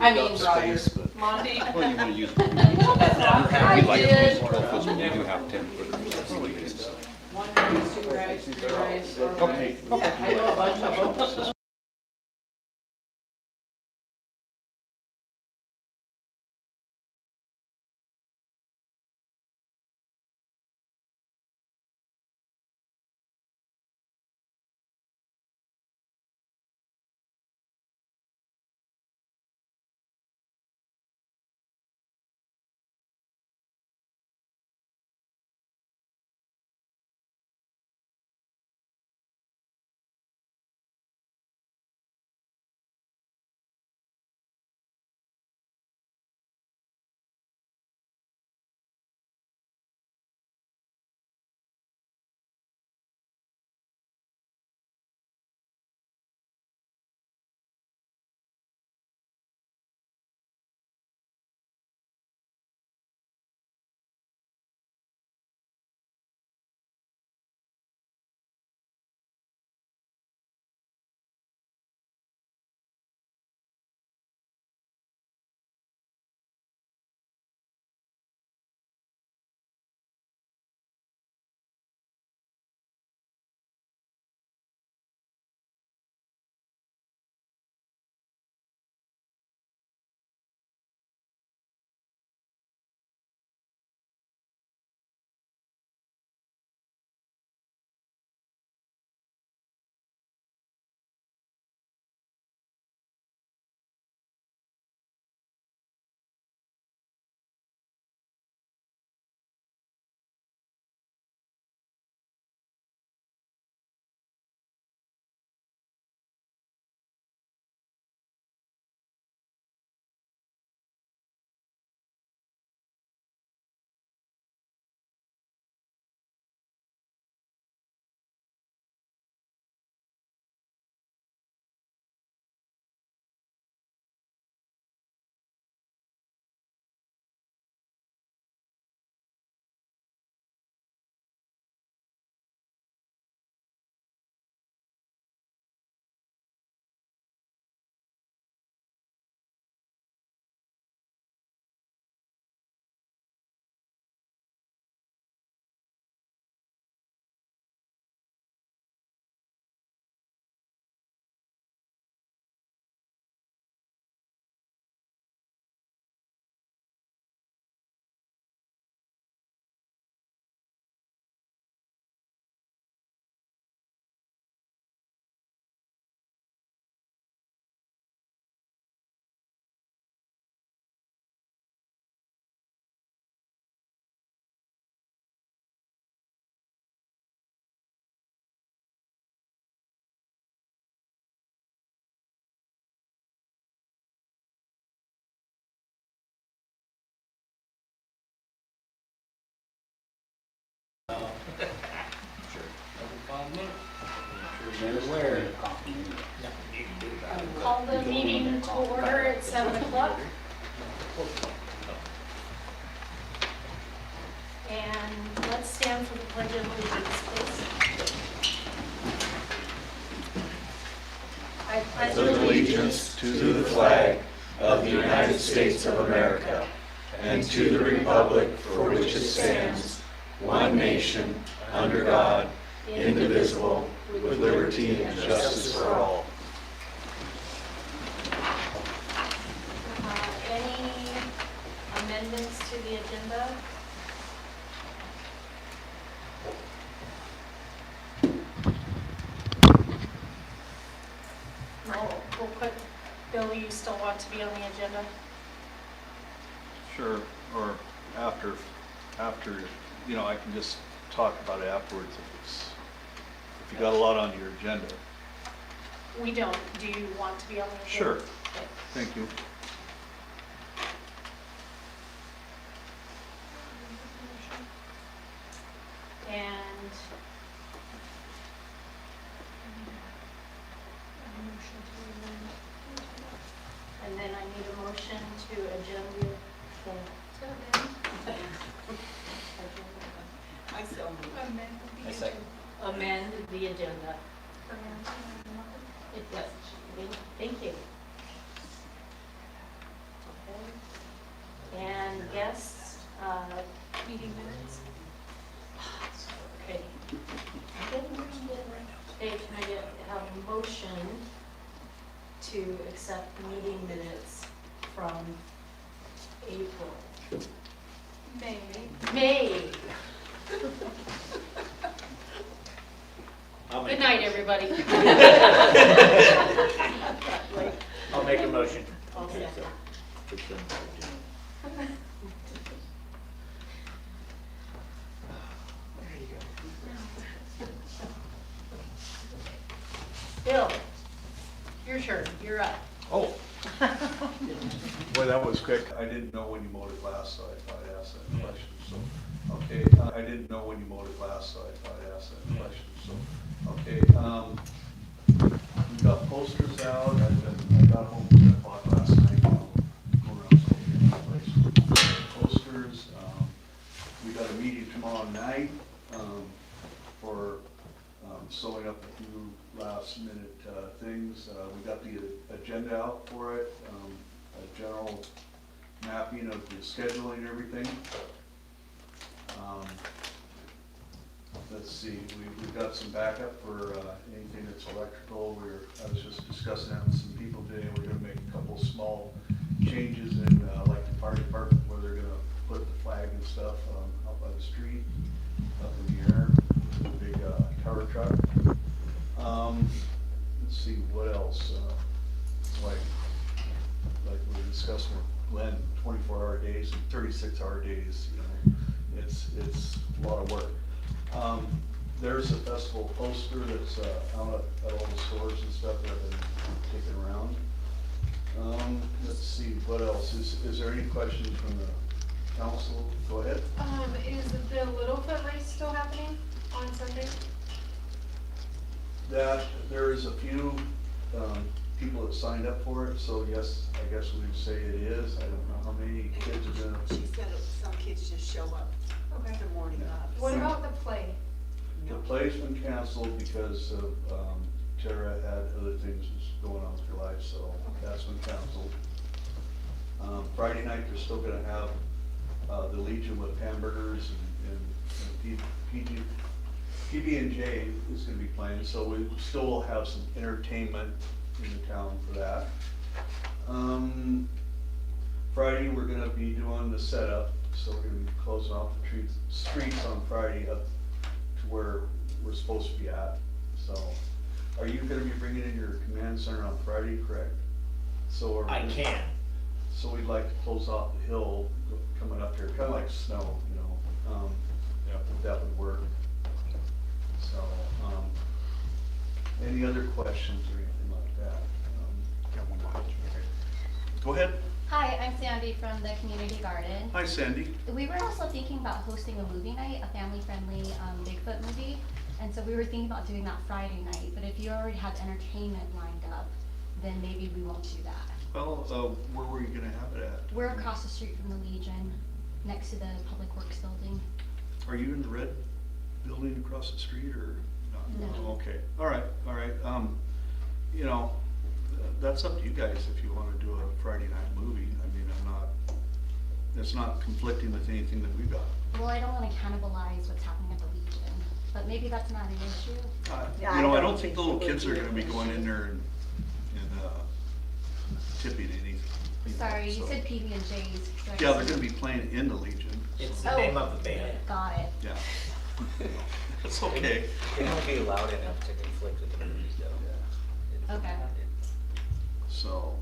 I mean, got Roger. space, but, Monty. well, you wanna use. I We like to did. use 12 foot, but we do have 10 footers, that's the way it is. One rice, two rice, three rice, four Okay. rice. Yeah, I know a bunch of them. Call the meeting to order at 7 o'clock. And let's stand for the Pledge of Allegiance, please. I pledge Allegiance to the flag of the United States of America and to the republic for which it stands, one nation, under God, indivisible, with liberty and justice for all. Any amendments to the agenda? We'll put, Bill, you still want to be on the agenda? Sure, or after, I can just talk about it afterwards if you got a lot on your agenda. We don't. Do you want to be on the agenda? Sure. Okay. Thank you. And then I need a motion to adjourn amend the agenda. Yes, thank you. to accept the meeting minutes from April. May. Good night, everybody. I'll make a motion. I'll second. Bill, your turn, you're up. Oh. Boy, that was quick. I didn't know when you mowed it last, so I thought I'd ask that question, so. Okay, I didn't know when you mowed it last, so I thought I'd ask that question, so. Okay, we got posters out. I got home at 10 o'clock last night. Go around some posters. We got a meeting tomorrow night, for, sewing up a few last minute, things. We got the agenda out for it, a general mapping of the scheduling and everything. Let's see, we've got some backup for anything that's electrical. I was just discussing that with some people today. We're gonna make a couple small changes in, like the fire department, where they're gonna put the flag and stuff out by the street, up in the air, with a big tower truck. Let's see, what else? Like we were discussing with Glenn, 24-hour days and 36-hour days, you know. It's a lot of work. There's a festival poster that's out at all the stores and stuff that have been taken around. Let's see, what else? Is there any questions from the council? Go ahead. Is the Littlefoot race still happening on Sunday? That there is a few people that signed up for it, so yes, I guess we would say it is. I don't know how many kids are gonna. She said some kids just show up Okay. the morning of. What about the play? The play's been canceled because of, Tara had other things going on with her life, so that's been canceled. Friday night, they're still gonna have, the Legion with hamburgers and PB&J is gonna be playing, so we still will have some entertainment in the town for that. Friday, we're gonna be doing the setup, so we're gonna be closing off the streets on Friday up to where we're supposed to be at. So, are you gonna be bringing in your command center on Friday, correct? So I can. So we'd like to close off the hill coming up here, kinda like snow, you know, if that would work. So, any other questions or anything like that? Go ahead. Hi, I'm Sandy from the community garden. Hi, Sandy. We were also thinking about hosting a movie night, a family-friendly Bigfoot movie. And so we were thinking about doing that Friday night, but if you already have entertainment lined up, then maybe we won't do that. Well, where were you gonna have it at? We're across the street from the Legion, next to the Public Works building. Are you in the red building across the street or not? No. Okay, all right. You know, that's up to you guys if you wanna do a Friday night movie. I mean, it's not conflicting with anything that we got. Well, I don't wanna cannibalize what's happening at the Legion, but maybe that's not an issue. Yeah, You know, I I don't don't think the think little it kids would are be gonna be an going in issue. there and tipping anything. Sorry, you so. said PB&J's. Yeah, they're gonna be playing in the Legion. It's the Oh. name of the band. Got it. Yeah. That's okay. It won't be loud enough to conflict with the movies though. Okay. So,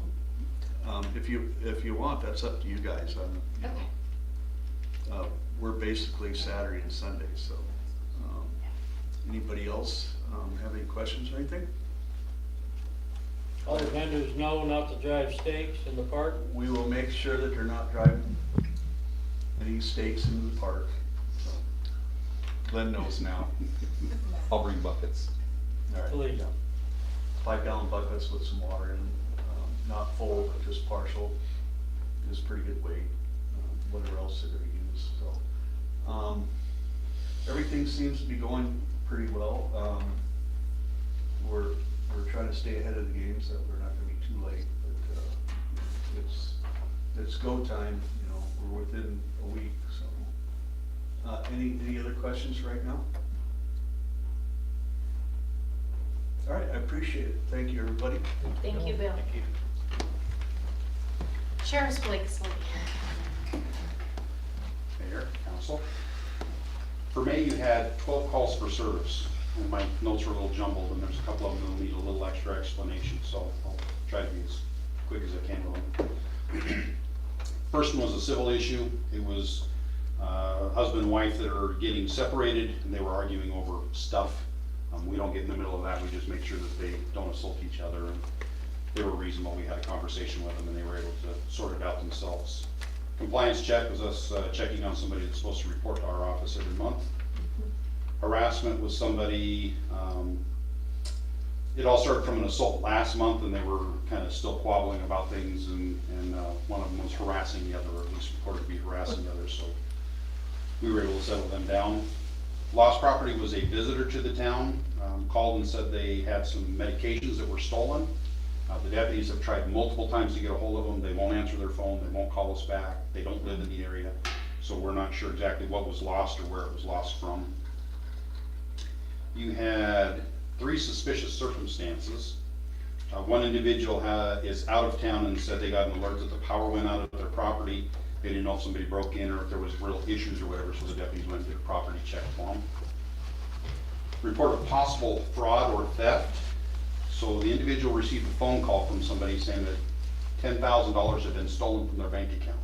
if you want, that's up to you guys. You know, Okay. We're basically Saturday and Sunday, so, anybody else, have any questions or anything? All the vendors know not to drive stakes in the park. We will make sure that they're not driving any stakes into the park. So, Glenn knows now. I'll bring buckets. All right. Please. 5-gallon buckets with some water in them, not full, but just partial, is pretty good weight, whatever else they're gonna use, so. Everything seems to be going pretty well. We're trying to stay ahead of the game so that we're not gonna be too late, but, it's go time, you know, we're within a week, so. Any other questions right now? All right, I appreciate it. Thank you, everybody. Thank you, Bill. Thank you. Sheriff's Blakesley. Mayor, council. For May, you had 12 calls for service, and my notes are a little jumbled, and there's a couple of them that need a little extra explanation, so I'll try to be as quick as I can with them. First one was a civil issue. It was husband and wife that are getting separated, and they were arguing over stuff. We don't get in the middle of that. We just make sure that they don't assault each other, and they were reasonable. We had a conversation with them, and they were able to sort it out themselves. Compliance check was us checking on somebody that's supposed to report to our office every month. Harassment was somebody, it all started from an assault last month, and they were kind of still quabbling about things, and one of them was harassing the other, or at least reported to be harassing the other, so we were able to settle them down. Lost property was a visitor to the town, called and said they had some medications that were stolen. The deputies have tried multiple times to get a hold of them. They won't answer their phone, they won't call us back, they don't live in the area, so we're not sure exactly what was lost or where it was lost from. You had 3 suspicious circumstances. One individual is out of town and said they got an alert that the power went out of their property. They didn't know if somebody broke in or if there was real issues or whatever, so the deputies went and did a property check for them. Report of possible fraud or theft. So the individual received a phone call from somebody saying that $10,000 had been stolen from their bank account.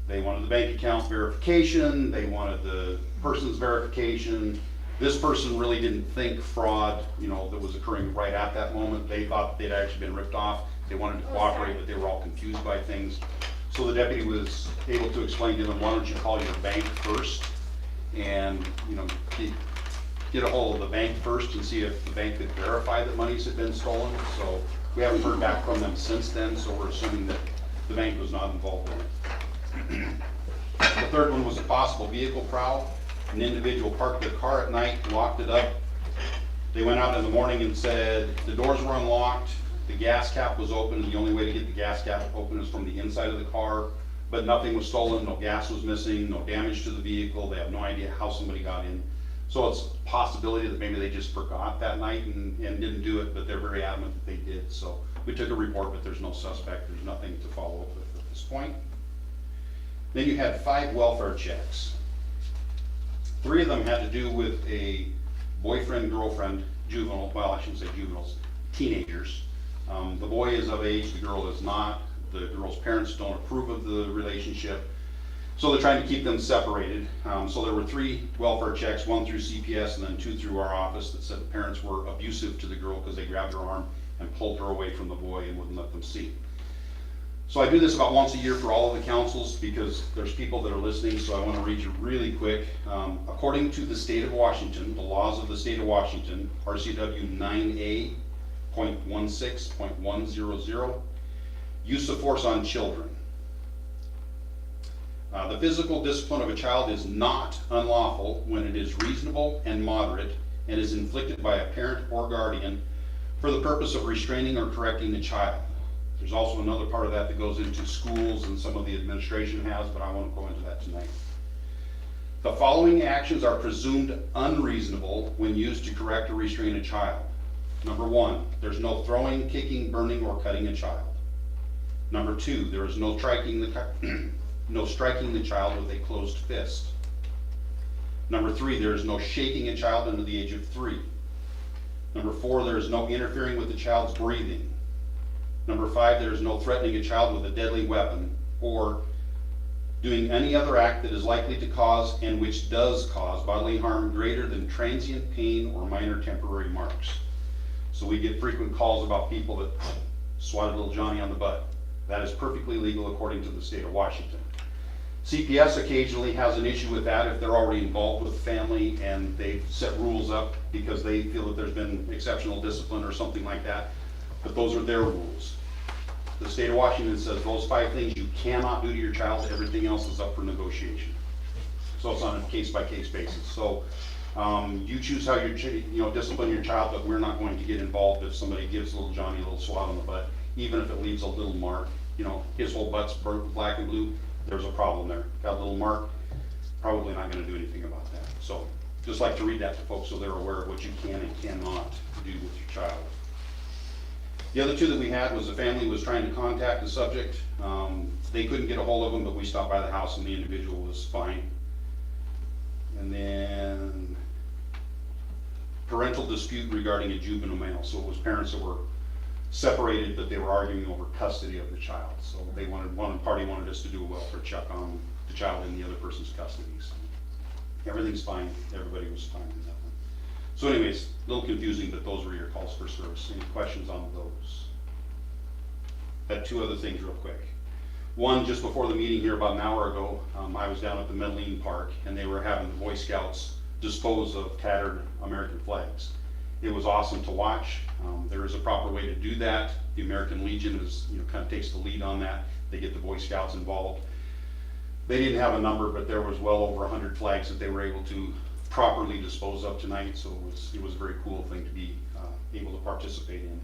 They wanted the bank account verification, they wanted the person's verification. This person really didn't think fraud, that was occurring right at that moment. They thought they'd actually been ripped off. They wanted to cooperate, but they were all confused by things. So the deputy was able to explain to them, why don't you call your bank first and, get a hold of the bank first and see if the bank could verify that monies had been stolen. So we haven't heard back from them since then, so we're assuming that the bank was not involved in it. The third one was a possible vehicle prowl. An individual parked their car at night, locked it up. They went out in the morning and said the doors were unlocked, the gas cap was open, and the only way to get the gas cap open is from the inside of the car, but nothing was stolen, no gas was missing, no damage to the vehicle. They have no idea how somebody got in. So it's a possibility that maybe they just forgot that night and didn't do it, but they're very adamant that they did. So we took a report, but there's no suspect, there's nothing to follow up with at this point. Then you had 5 welfare checks. 3 of them had to do with a boyfriend, girlfriend, juvenile, well, I shouldn't say juveniles, teenagers. The boy is of age, the girl is not. The girl's parents don't approve of the relationship, so they're trying to keep them separated. So there were 3 welfare checks, 1 through CPS and then 2 through our office, that said the parents were abusive to the girl because they grabbed her arm and pulled her away from the boy and wouldn't let them see. So I do this about once a year for all of the councils because there's people that are listening, so I want to read you really quick. According to the state of Washington, the laws of the state of Washington, RCW 9A.16.100, use of force on children. The physical discipline of a child is not unlawful when it is reasonable and moderate and is inflicted by a parent or guardian for the purpose of restraining or correcting the child. There's also another part of that that goes into schools and some of the administration has, but I won't go into that tonight. The following actions are presumed unreasonable when used to correct or restrain a child. Number 1, there's no throwing, kicking, burning, or cutting a child. Number 2, there is no striking the child with a closed fist. Number 3, there is no shaking a child under the age of 3. Number 4, there is no interfering with the child's breathing. Number 5, there is no threatening a child with a deadly weapon or doing any other act that is likely to cause and which does cause bodily harm greater than transient pain or minor temporary marks. So we get frequent calls about people that swatted little Johnny on the butt. That is perfectly legal according to the state of Washington. CPS occasionally has an issue with that if they're already involved with family and they've set rules up because they feel that there's been exceptional discipline or something like that. But those are their rules. The state of Washington says those 5 things you cannot do to your child, everything else is up for negotiation. So it's on a case-by-case basis. So you choose how you discipline your child, but we're not going to get involved if somebody gives little Johnny a little swat on the butt, even if it leaves a little mark. His whole butt's burnt black and blue, there's a problem there. Got a little mark, probably not going to do anything about that. So just like to read that to folks so they're aware of what you can and cannot do with your child. The other two that we had was a family was trying to contact the subject. They couldn't get a hold of them, but we stopped by the house and the individual was fine. And then parental dispute regarding a juvenile male. So it was parents that were separated, but they were arguing over custody of the child. So they wanted, one party wanted us to do a welfare check on the child in the other person's custody. So everything's fine, everybody was fine with that one. So anyways, a little confusing, but those were your calls for service. Any questions on those? Had two other things real quick. One, just before the meeting here about an hour ago, I was down at the Metaline Park and they were having the Boy Scouts dispose of tattered American flags. It was awesome to watch. There is a proper way to do that. The American Legion is, kind of takes the lead on that. They get the Boy Scouts involved. They didn't have a number, but there was well over 100 flags that they were able to properly dispose of tonight. So it was a very cool thing to be able to participate in.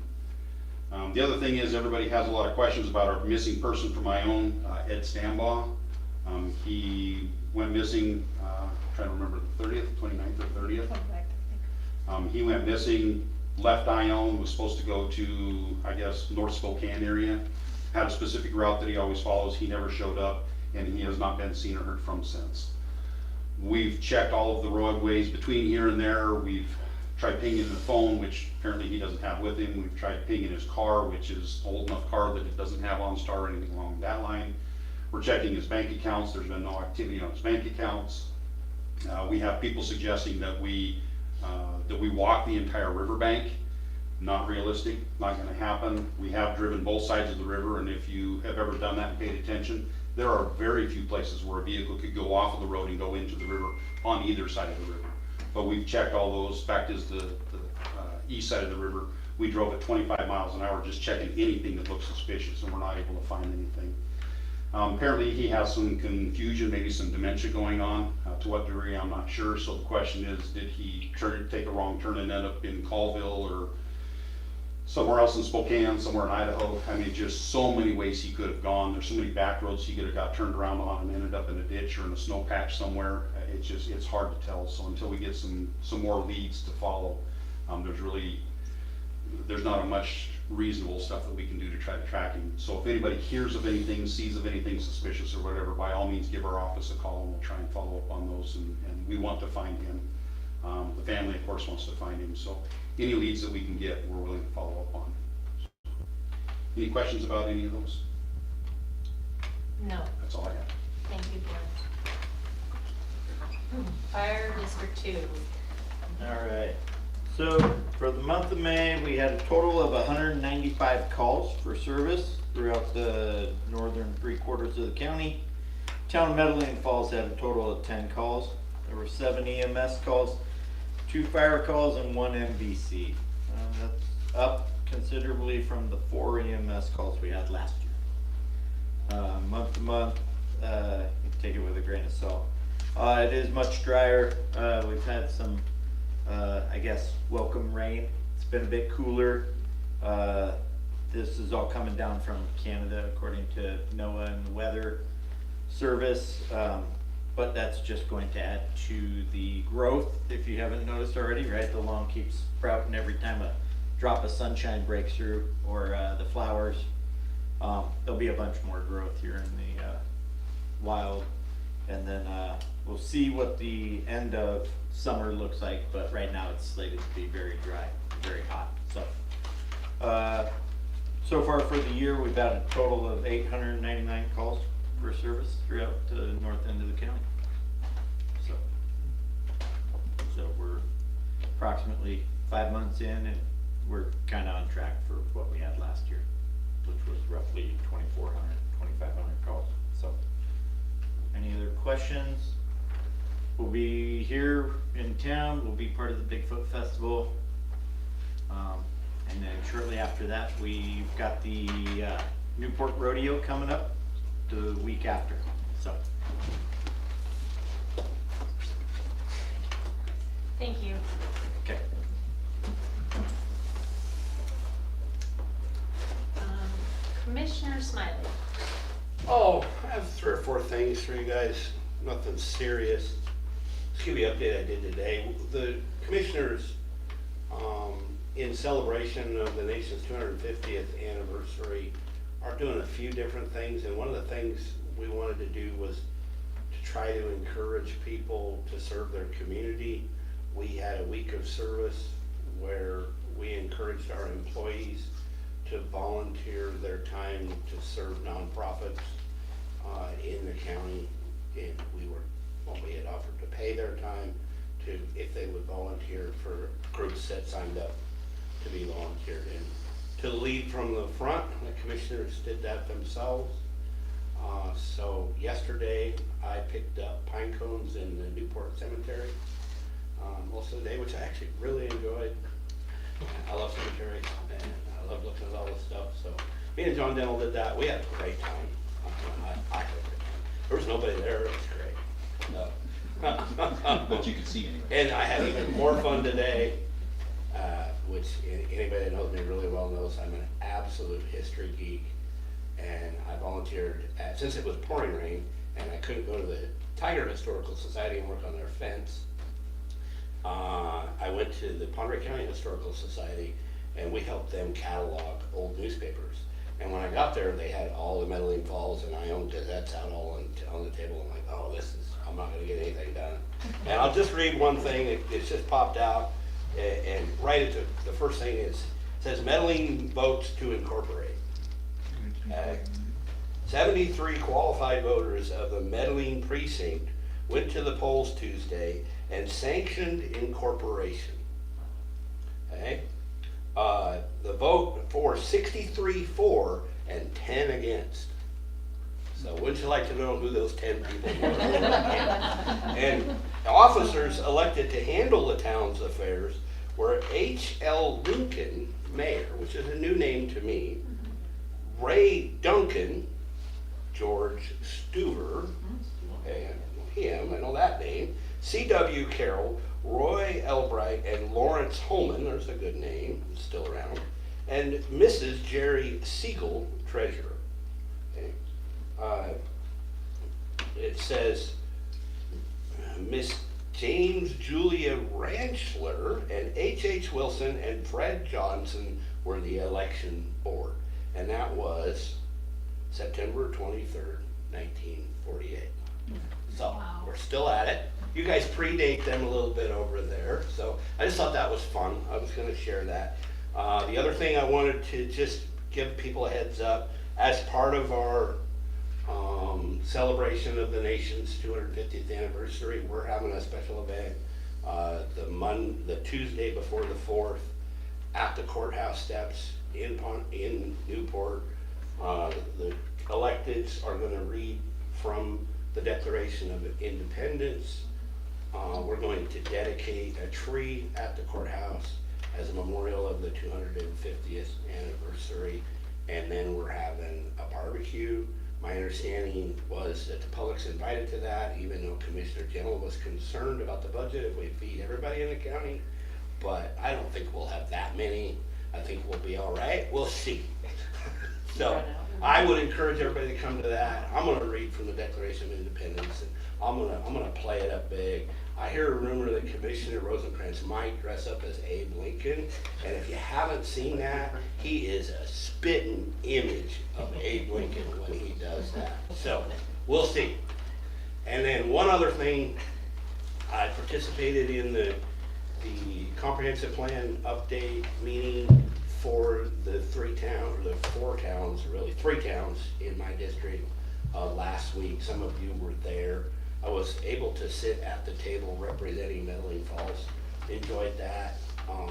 The other thing is everybody has a lot of questions about our missing person from my own, Ed Stambaugh. He went missing, trying to remember, the 30th, 29th or 30th. He went missing, left Ione, was supposed to go to, I guess, North Spokane area. Had a specific route that he always follows. He never showed up and he has not been seen or heard from since. We've checked all of the roadways between here and there. We've tried pinging the phone, which apparently he doesn't have with him. We've tried pinging his car, which is old enough car that it doesn't have OnStar or anything along that line. We're checking his bank accounts. There's been no activity on his bank accounts. We have people suggesting that we walk the entire riverbank. Not realistic, not gonna happen. We have driven both sides of the river, and if you have ever done that and paid attention, there are very few places where a vehicle could go off of the road and go into the river on either side of the river. But we've checked all those. Fact is, the east side of the river, we drove at 25 miles an hour just checking anything that looks suspicious, and we're not able to find anything. Apparently he has some confusion, maybe some dementia going on. To what degree, I'm not sure. So the question is, did he take a wrong turn and end up in Colville or somewhere else in Spokane, somewhere in Idaho? I mean, just so many ways he could have gone. There's so many back roads he could have got turned around on and ended up in a ditch or in a snow patch somewhere. It's hard to tell. So until we get some more leads to follow, there's not much reasonable stuff that we can do to try to track him. So if anybody hears of anything, sees of anything suspicious or whatever, by all means give our office a call and we'll try and follow up on those, and we want to find him. The family of course wants to find him, so any leads that we can get, we're willing to follow up on. Any questions about any of those? No, That's all I have. thank you, Board. Fire District 2. All right. So for the month of May, we had a total of 195 calls for service throughout the northern 3/4 of the county. Town of Metaline Falls had a total of 10 calls. There were 7 EMS calls, 2 fire calls, and 1 MVC. That's up considerably from the 4 EMS calls we had last year. Month to month, you take it with a grain of salt. It is much drier. We've had some, I guess, welcome rain. It's been a bit cooler. This is all coming down from Canada, according to NOAA and the Weather Service. But that's just going to add to the growth, if you haven't noticed already, right? The lawn keeps sprouting every time a drop of sunshine breaks through, or the flowers. There'll be a bunch more growth here in the wild. And then we'll see what the end of summer looks like, but right now it's slated to be very dry, very hot. So far for the year, we've had a total of 899 calls for service throughout the north end of the county. So we're approximately 5 months in, and we're kind of on track for what we had last year, which was roughly 2,400, 2,500 calls. So, any other questions? We'll be here in town. We'll be part of the Bigfoot Festival. And then shortly after that, we've got the Newport Rodeo coming up the week after. So. Thank you. Okay. Commissioner Smiley. Oh, I have 3 or 4 things for you guys. Nothing serious. Just give you an update I did today. The commissioners, in celebration of the nation's 250th anniversary, are doing a few different things, and one of the things we wanted to do was to try to encourage people to serve their community. We had a week of service where we encouraged our employees to volunteer their time to serve nonprofits in the county, and we had offered to pay their time to, if they would volunteer for groups that signed up to be volunteered. And to lead from the front, the commissioners did that themselves. So yesterday I picked up pine cones in the Newport Cemetery most of the day, which I actually really enjoyed. I love cemeteries and I love looking at all this stuff. So me and John Dental did that. We had a great time. I had a great time. There was nobody there. It was great. But you can see anyway. And I had even more fun today, which anybody that knows me really well knows I'm an absolute history geek. And I volunteered since it was pouring rain and I couldn't go to the Tiger Historical Society and work on their fence. I went to the Ponderay County Historical Society and we helped them catalog old newspapers. And when I got there, they had all the Metaline Falls and Ione Gazettes out all on the table. I'm like, oh, I'm not gonna get anything done. And I'll just read one thing, it's just popped out. And right at the first thing is, it says Metaline votes to incorporate. 73 qualified voters of the Metaline precinct went to the polls Tuesday and sanctioned incorporation. Okay? The vote for 63 for and 10 against. So wouldn't you like to know who those 10 people were? And officers elected to handle the town's affairs were H.L. Lincoln, mayor, which is a new name to me, Ray Duncan, George Stuver, and him, I know that name, C.W. Carroll, Roy Elbright, and Lawrence Holman, there's a good name, still around, and Mrs. Jerry Siegel, treasurer. Okay. It says Miss James Julia Ranchler and H.H. Wilson and Fred Johnson were the election board. And that was September 23rd, 1948. So we're still at it. You guys predate them a little bit over there. So I just thought that was fun. I was going to share that. The other thing I wanted to just give people a heads up, as part of our celebration of the nation's 250th anniversary, we're having a special event the Tuesday before the 4th at the courthouse steps in Newport. The electeds are going to read from the Declaration of Independence. We're going to dedicate a tree at the courthouse as a memorial of the 250th anniversary, and then we're having a barbecue. My understanding was that the public's invited to that, even though Commissioner Gentle was concerned about the budget if we feed everybody in the county. But I don't think we'll have that many. I think we'll be all right. We'll see. So I would encourage everybody to come to that. I'm going to read from the Declaration of Independence, and I'm going to play it up big. I hear a rumor that Commissioner Rosencrantz might dress up as Abe Lincoln, and if you haven't seen that, he is a spitting image of Abe Lincoln when he does that. So we'll see. And then one other thing, I participated in the comprehensive plan update meeting for the three towns in my district last week. Some of you were there. I was able to sit at the table representing Metaline Falls. Enjoyed that. A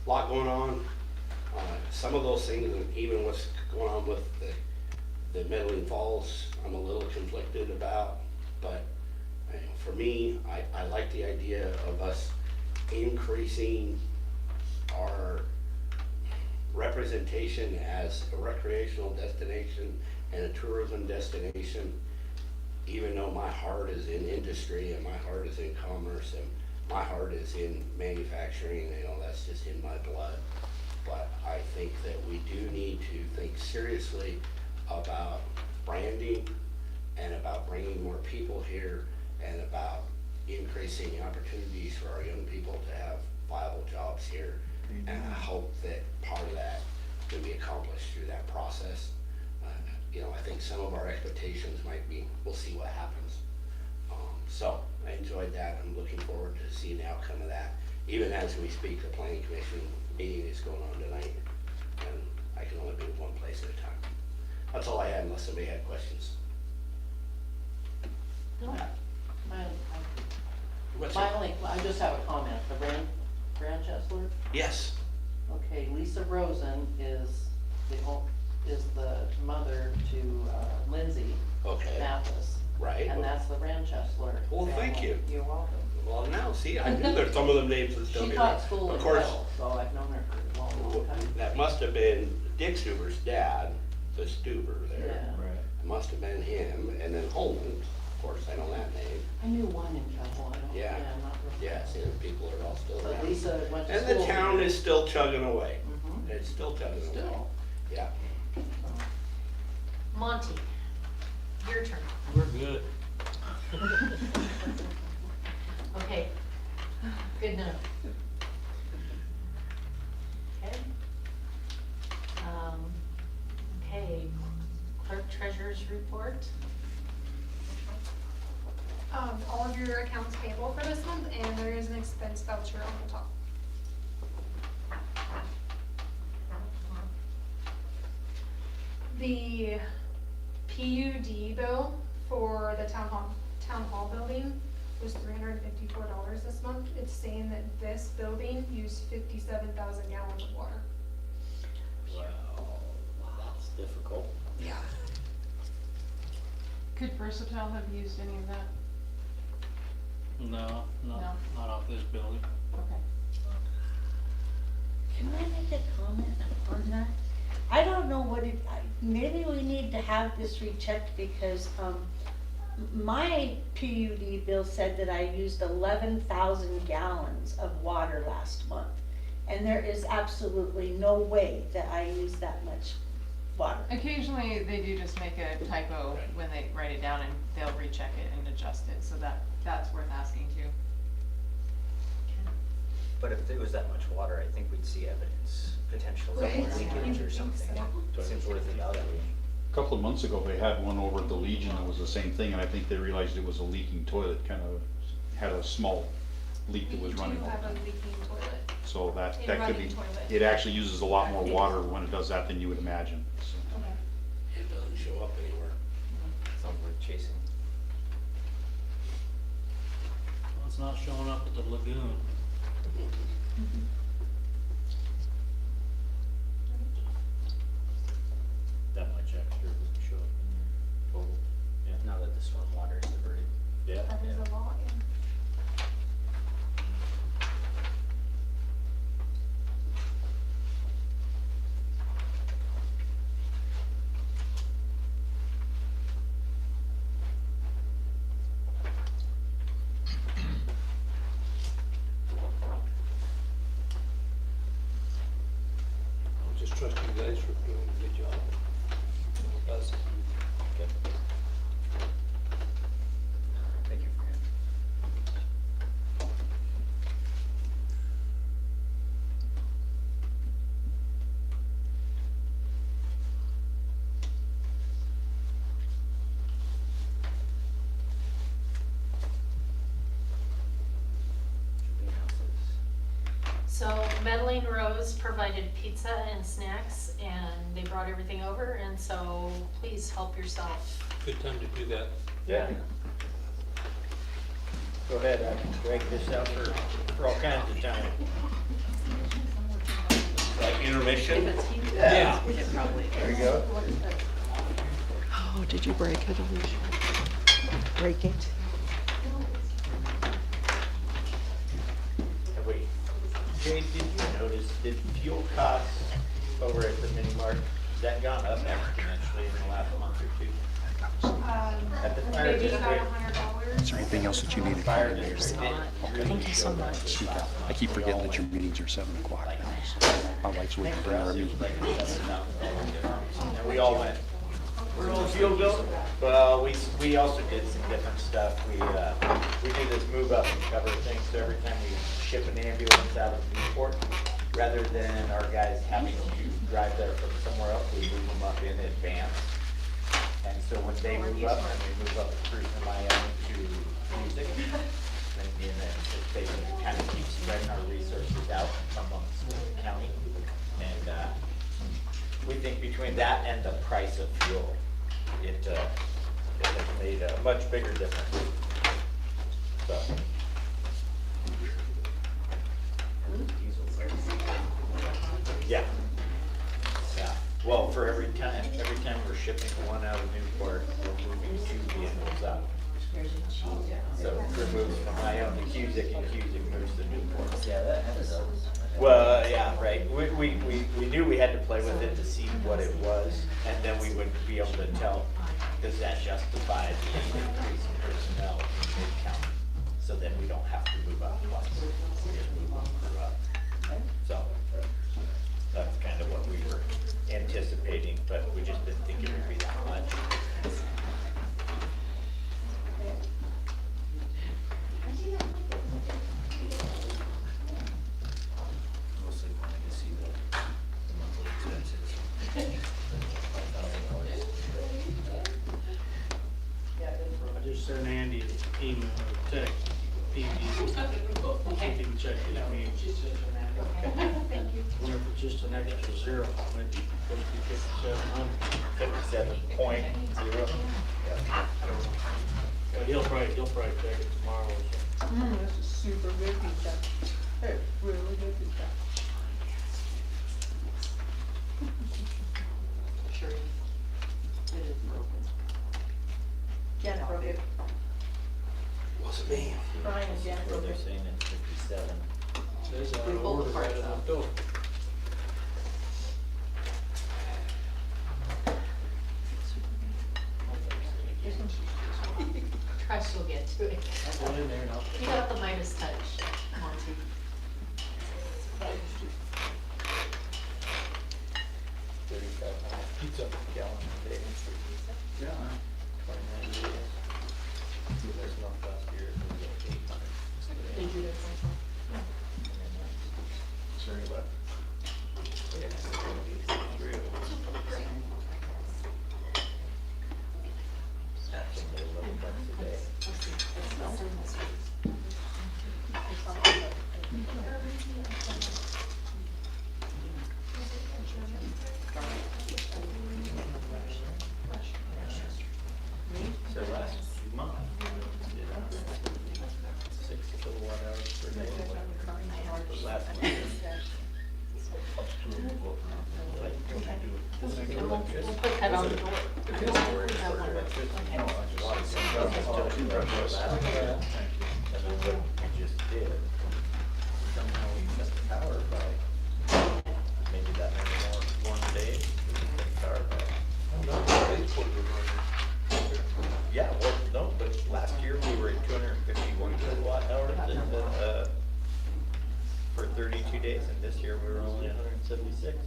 lot going on. Some of those things, and even what's going on with the Metaline Falls, I'm a little conflicted about. But for me, I like the idea of us increasing our representation as a recreational destination and a tourism destination, even though my heart is in industry and my heart is in commerce and my heart is in manufacturing. That's just in my blood. But I think that we do need to think seriously about branding and about bringing more people here and about increasing opportunities for our young people to have viable jobs here. And I hope that part of that can be accomplished through that process. You know, I think some of our expectations might be, we'll see what happens. So I enjoyed that. I'm looking forward to seeing the outcome of that. Even as we speak, the planning commission meeting is going on tonight, and I can only be one place at a time. That's all I had, unless somebody had questions. No, What's my it? only, I just have a comment, the Grand Chesler. Yes. Okay, Lisa Rosen is the mother to Lindsay Okay. Mathis. Right. And that's the Ranchester. Well, thank family. you. You're welcome. Well, now, see, I knew there's some of them names that still She be taught there. school Of in course, Will, so I've known her for a long, long time. that must have been Dick Stuber's dad, the Stuber there. Yeah. It must have been him, and then Holman, of course, I know that name. I knew one in Kettle, I don't, Yeah. not real. Yeah, see, the people are all still But around. Lisa went to And school. the town here. is still chugging away. Mhm. It's still chugging away. Still. Yeah. Monty, your turn. We're good. Okay, good enough. Okay. Okay, clerk treasurer's report. All of your accounts payable for this month, and there is an expense voucher on the top. The PUD bill for the town hall building was $354 this month. It's saying that this building used 57,000 gallons of water. Wow, that's difficult. Yeah. Could Versatile have used any of that? No, No. not off this building. Okay. Can I make a comment on that? I don't know what it, maybe we need to have this rechecked because, my PUD bill said that I used 11,000 gallons of water last month. And there is absolutely no way that I used that much water. Occasionally, they do just make a typo when they write it down and they'll recheck it and adjust it, so that's worth asking too. But if there was that much water, I think we'd see evidence, potential leakage or something. It seems worth evaluating. A couple of months ago, they had one over at the Legion that was the same thing, and I think they realized it was a leaking toilet, kind of had a small leak that was running. We do have a leaking toilet. So A that could running be, toilet. it actually uses a lot more water when it does that than you would imagine. So. It doesn't show up anywhere. Sounds worth chasing. Well, it's not showing up at the lagoon. That much extra doesn't show up in your total. Yeah. Now that the storm water is diverted. Yeah. That is a lot, yeah. I'll just trust you guys for doing a good job. Us. Okay. Thank you, Fran. Should we announce this? So Metaline Rose provided pizza and snacks, and they brought everything over, and so please help yourself. Good time to do that. Yeah. Go ahead, I can drag this out for all kinds of time. Like intermission? Yeah. There you go. Oh, did you break it, Alicia? Break it? Wait, Jay, did you notice, did fuel costs over at the mini mart, has that gone up exponentially in the last month or two? At the fire Maybe about district. $100. Is there anything else that you need to Fire cover, Mayor? district didn't Thank you so really much. show up. I keep forgetting that your meetings are 7 o'clock now. My wife's waiting For for us, our it meeting. was like $7,000 difference. And we all went, Rural fuel bill? Well, we also did some different stuff. We do this move up and cover thing, so every time we ship an ambulance out of Newport, rather than our guys having to drive there from somewhere else, we move them up in advance. And so when they move up, and we move up through from my own to music, and in anticipation, to kind of keep spreading our resources out amongst the county. And we think between that and the price of fuel, it has made a much bigger difference. So. Yeah. Yeah. Well, for every time we're shipping one out of Newport, we're moving 2 vehicles up. So it moves from Ione to Cusick, and Cusick moves to Newport. Yeah, that has. Well, yeah, right. We knew we had to play with it to see what it was, and then we would be able to tell, does that justify the increase in personnel in mid-county? So then we don't have to move up twice. We just move on through up. So that's kind of what we were anticipating, but we just didn't think it would be that much. Mostly wanted to see the monthly expenses. I just sent Andy an email or text, he can check it, I mean. Thank you. Wonder if it's just an extra zero, maybe 5,700. 57.0. But he'll probably check it tomorrow or something. This is super good pizza. Hey, really good pizza. Sure. It is broken. Janet broke it. Wasn't me. Brian and Janet Where broke they're it. saying it's 57. Says out We of pulled the order right parts at out. the door. Trust you'll get to it. I'll go in there and I'll. You got the Midas touch, Monty. Pizza. Gallon a day. Yeah. 29 days. This month last year, it was 800. Did you guys Sorry about That's a little $11 a day. So last month, we did 6 kilowatt hours per day. But last month, like 22. We'll put that on the door. And then what we just did, somehow we cut the power by, maybe that many more, one day, we cut the power by. Yeah, well, no, but last year we were at 251 kilowatt hours and, for 32 days, and this year we were only 176.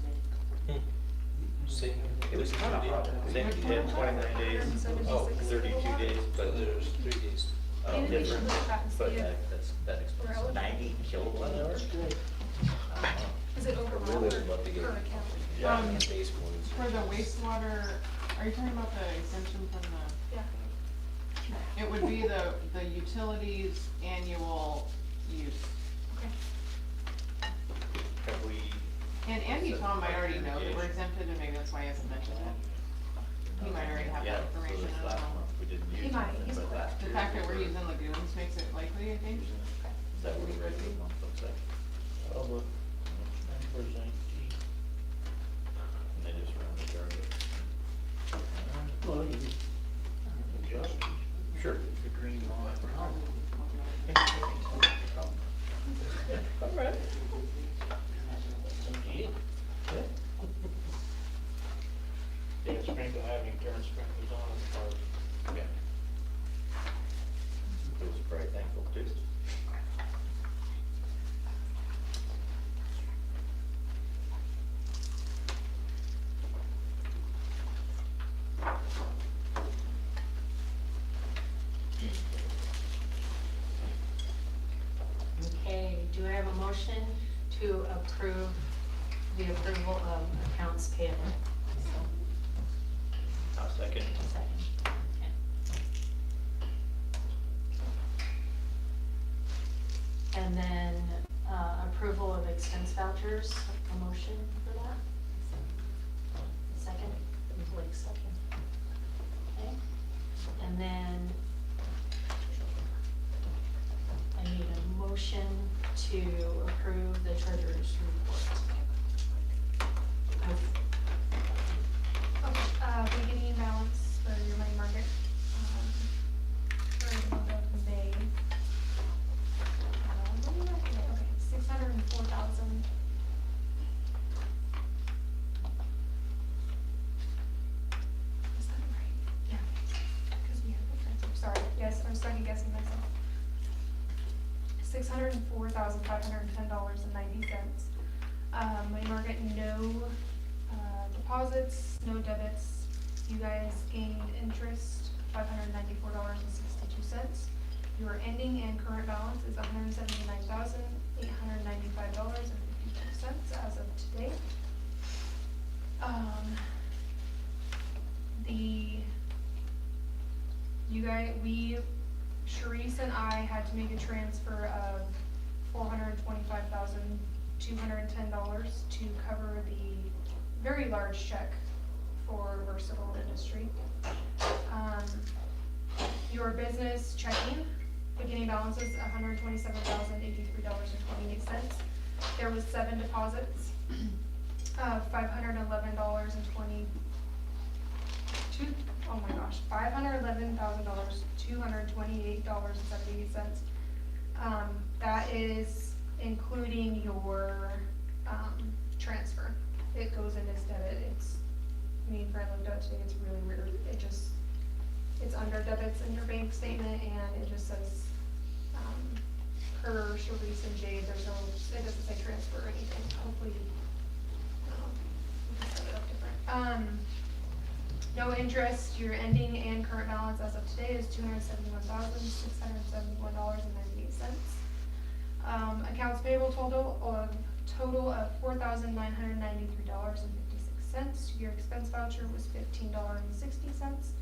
It was kind of hot. Same, yeah, 29 days, 32 days, but There's 3 days. different, but that explains 90 kilowatt hours? Is it overall Really or would love to get per account? Yeah. base points. For the wastewater, are you talking about the exemption from the? Yeah. It would be the utilities annual use. Have we? And Andy Tom might already know that we're exempted, and maybe that's why he hasn't mentioned it. He might already have Yeah, that so information, this I last don't know. month we didn't He use might, it, he's but correct. last The year. fact that we're using lagoons makes it likely, I think. Is that what the regular month looks like? I'll look. Where's St. And they just run the target. Well, you adjust. Sure. The green line. All right. Yeah. Yeah, sprinkle, having turn sprinklers on, or Yeah. He was probably thankful too. the approval of accounts payable. So, I'll second. second. Okay. And then, approval of expense vouchers, a motion for that? Second, Blake second. Okay, and then I need a motion to approve the treasurer's report. Okay, beginning balance for your money market, for the month of May. What do you like today? Okay, 604,000. Is that right? Yeah, because we have the transfer, sorry, yes, I'm second guessing myself. $604,510.90. Money market, no, deposits, no debits. You guys gained interest, $594.62. Your ending and current balance is $179,895.52 as of today. Sharice and I had to make a transfer of $425,210 to cover the very large check for Versatile Industry. Your business checking, beginning balance is $127,083.28. There was 7 deposits of $511,228.78. That is including your, transfer. It goes in as debit. Me and Fran looked at it today, it's really weird. It's under debits in your bank statement, and it just says, per Sharice and Jade, it doesn't say transfer or anything. Hopefully, we can set it up different. No interest, your ending and current balance as of today is $271,671.98. Accounts payable total of $4,993.56. Your expense voucher was $15.60.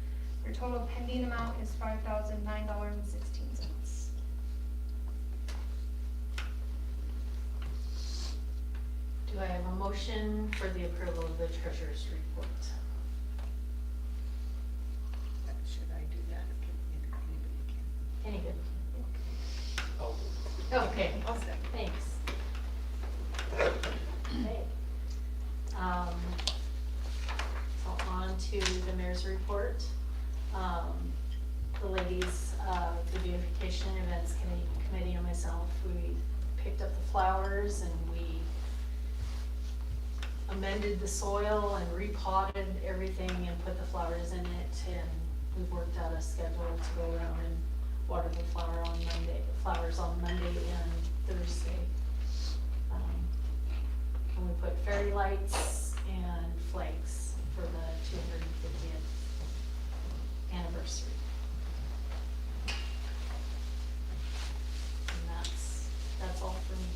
Your total pending amount is $5,009.16. Do I have a motion for the approval of the treasurer's report? Should I do that? Any good? Oh, Okay, I'll second. thanks. Okay. So on to the mayor's report. The ladies of the beautification events committee and myself, we picked up the flowers and we amended the soil and repotted everything and put the flowers in it, and we've worked out a schedule to go around and water the flowers on Monday and Thursday. And we put fairy lights and flags for the 250th anniversary. And that's all for me.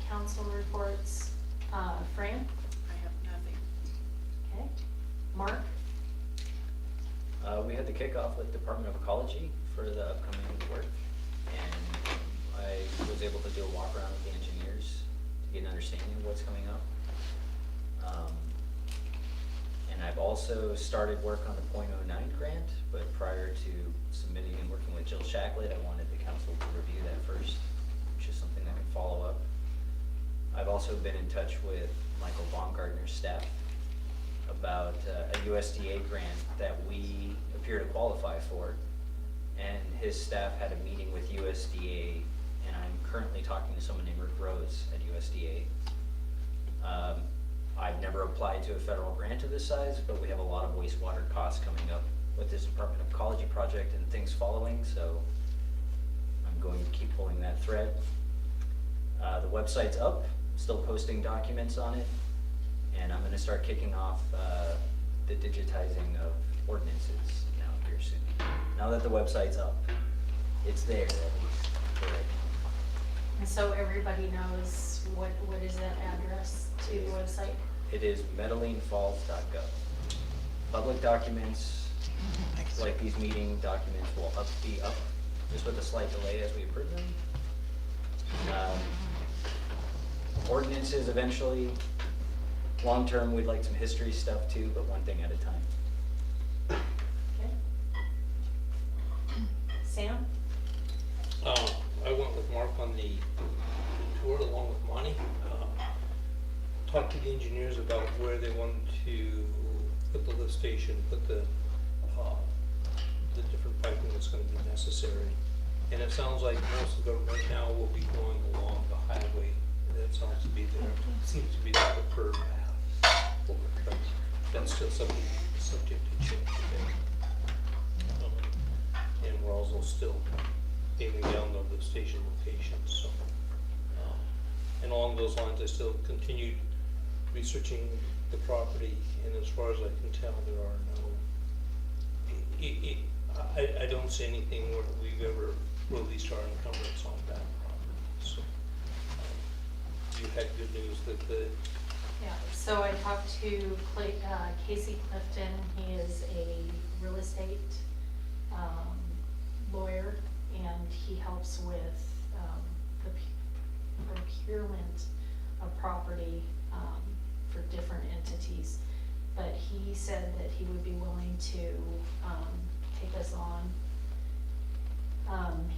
Council reports, Fran? I have nothing. Okay. Mark? We had the kickoff with Department of Ecology for the upcoming work, and I was able to do a walk around with the engineers to get an understanding of what's coming up. And I've also started work on the .09 grant, but prior to submitting and working with Jill Shacklet, I wanted the council to review that first, which is something that can follow up. I've also been in touch with Michael Baumgartner's staff about a USDA grant that we appear to qualify for. And his staff had a meeting with USDA, and I'm currently talking to someone named Rick Rose at USDA. I've never applied to a federal grant of this size, but we have a lot of wastewater costs coming up with this Department of Ecology project and things following, so I'm going to keep pulling that thread. The website's up, I'm still posting documents on it, and I'm gonna start kicking off the digitizing of ordinances now here soon. Now that the website's up, it's there at least for right And so everybody knows what is that address to the website? It is metalinefalls.gov. Public documents, like these meeting documents, will be up, just with a slight delay as we approve them. Ordinances eventually. Long-term, we'd like some history stuff too, but one thing at a time. Okay. Sam? I went with Mark on the tour along with Monty. Talked to the engineers about where they wanted to put the lift station, put the different piping that's gonna be necessary. And it sounds like most of it right now will be going along the highway. That sounds to be there, seems to be the preferred path. But that's still subject to change today. And we're also still aiming down the lift station locations, so. And along those lines, I still continued researching the property, and as far as I can tell, there are no, I don't see anything where we've ever released our encumbrance on that property, so. You had good news that the, Yeah, so I talked to Casey Clifton. He is a real estate lawyer, and he helps with the procurement of property for different entities. But he said that he would be willing to take us on.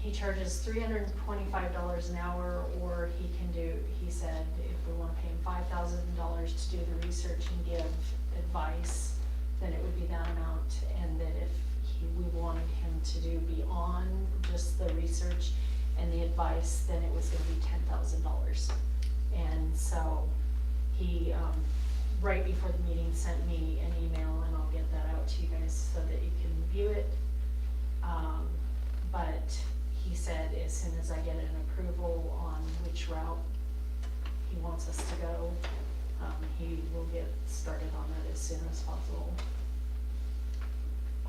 He charges $325 an hour, or he said if we want to pay him $5,000 to do the research and give advice, then it would be that amount, and that if we wanted him to do beyond just the research and the advice, then it was going to be $10,000. And so he, right before the meeting, sent me an email, and I'll get that out to you guys so that you can view it. But he said as soon as I get an approval on which route he wants us to go, he will get started on it as soon as possible.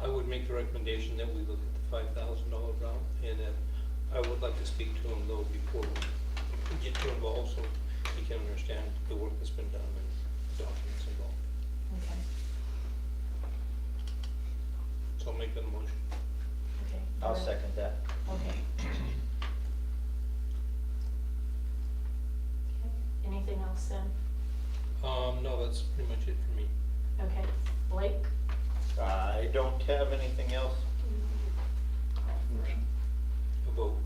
I would make the recommendation that we look at the $5,000 route, and that I would like to speak to him though before we get too involved, so he can understand the work that's been done and the documents involved. Okay. So I'll make that a motion. Okay. I'll second that. Okay. Okay. Anything else then? No, that's pretty much it for me. Okay. Blake? I don't have anything else. A vote.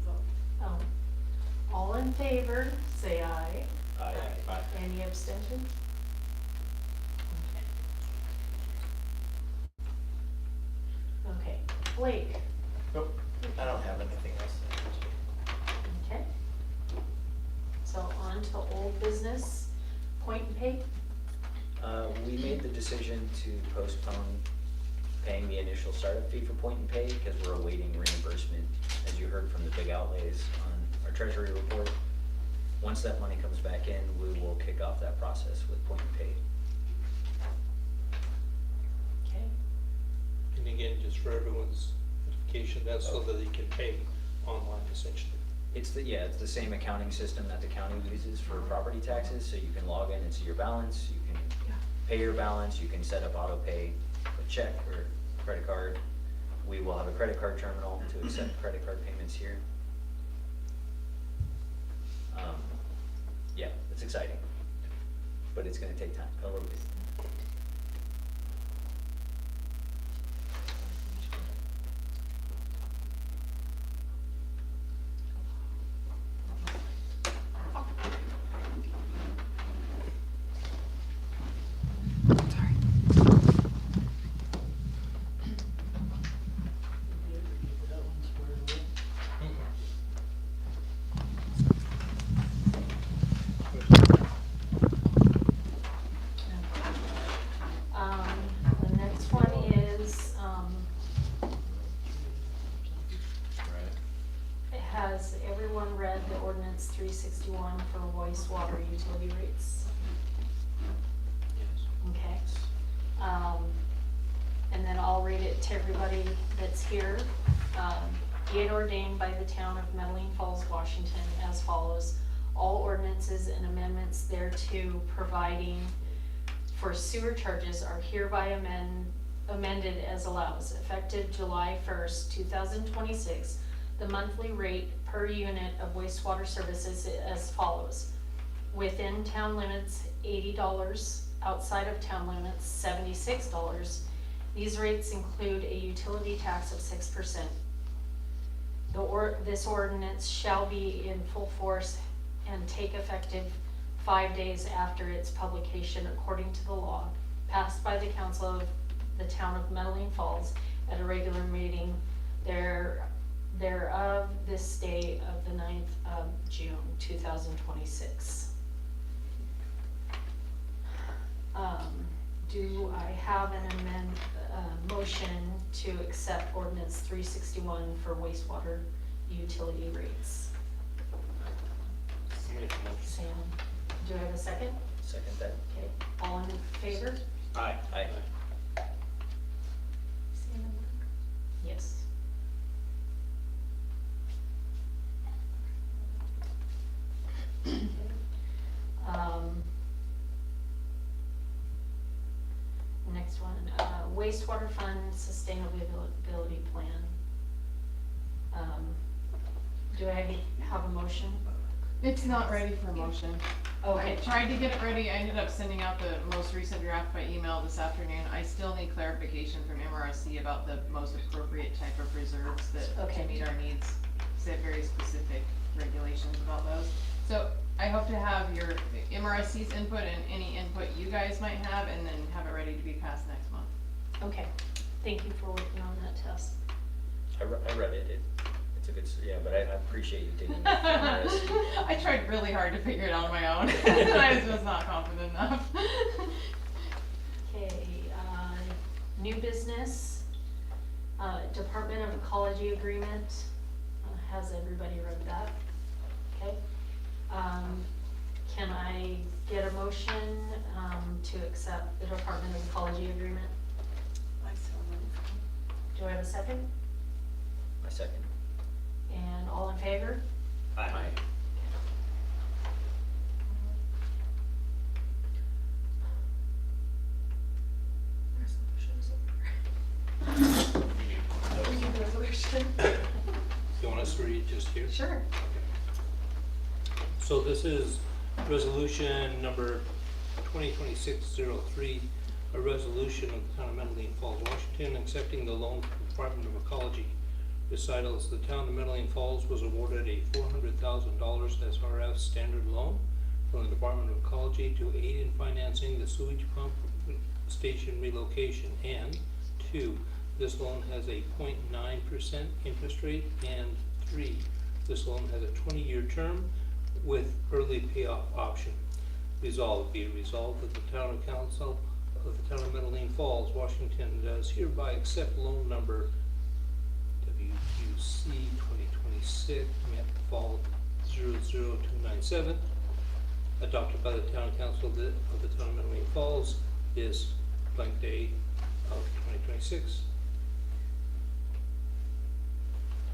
All in favor, say aye. Aye. Any abstentions? Okay. Blake? Nope, I don't have anything else. Okay. So on to old business, point and pay. We made the decision to postpone paying the initial startup fee for Point and Pay because we're awaiting reimbursement, as you heard from the big outlays on our treasury report. Once that money comes back in, we will kick off that process with Point and Pay. Okay. And again, just for everyone's notification, that's so that they can pay online essentially. It's the same accounting system that the county uses for property taxes, so you can log in and see your balance, you can pay your balance, you can set up auto pay, a check or credit card. We will have a credit card terminal to accept credit card payments here. Yeah, it's exciting, but it's gonna take time, a little bit. The next one is, has everyone read the ordinance 361 for wastewater utility rates? Yes. Okay. And then I'll read it to everybody that's here. Be it ordained by the town of Metaline Falls, Washington as follows. All ordinances and amendments thereto providing for sewer charges are hereby amended as allows. Effective July 1st, 2026, the monthly rate per unit of wastewater services as follows. Within town limits, $80. Outside of town limits, $76. These rates include a utility tax of 6%. This ordinance shall be in full force and take effective 5 days after its publication according to the law, passed by the council of the town of Metaline Falls at a regular meeting thereof this day of the 9th of June, 2026. Do I have an motion to accept ordinance 361 for wastewater utility rates? Sam, do I have a second? Second that. Okay, all in favor? Aye. Aye. Yes. Next one, wastewater fund sustainability plan. Do I have a motion? It's not ready for a motion. Okay. I tried to get it ready, I ended up sending out the most recent draft by email this afternoon. I still need clarification from MRSC about the most appropriate type of reserves that Okay. to meet our needs. They have very specific regulations about those. So I hope to have your MRSC's input and any input you guys might have, and then have it ready to be passed next month. Okay, thank you for working on that, Tess. I read it. It's a good, yeah, but I appreciate you taking it. I tried really hard to figure it out on my own. I was just not confident enough. Okay, new business, Department of Ecology agreement. Has everybody read that? Okay. Can I get a motion to accept the Department of Ecology agreement? Do I have a second? My second. And all in favor? Aye. Resolution. You want us to read just here? Sure. So this is resolution number 2026-03, a resolution of the town of Metaline Falls, Washington, accepting the loan from the Department of Ecology. Recitals, the town of Metaline Falls was awarded a $400,000 SRF standard loan from the Department of Ecology to aid in financing the sewage pump station relocation. And 2, this loan has a 0.9% interest rate. And 3, this loan has a 20-year term with early payoff option. Resolved, be it resolved that the town council of the town of Metaline Falls, Washington, does hereby accept loan number WQC 2026 Fall 00297, adopted by the town council of the town of Metaline Falls this blank day of 2026.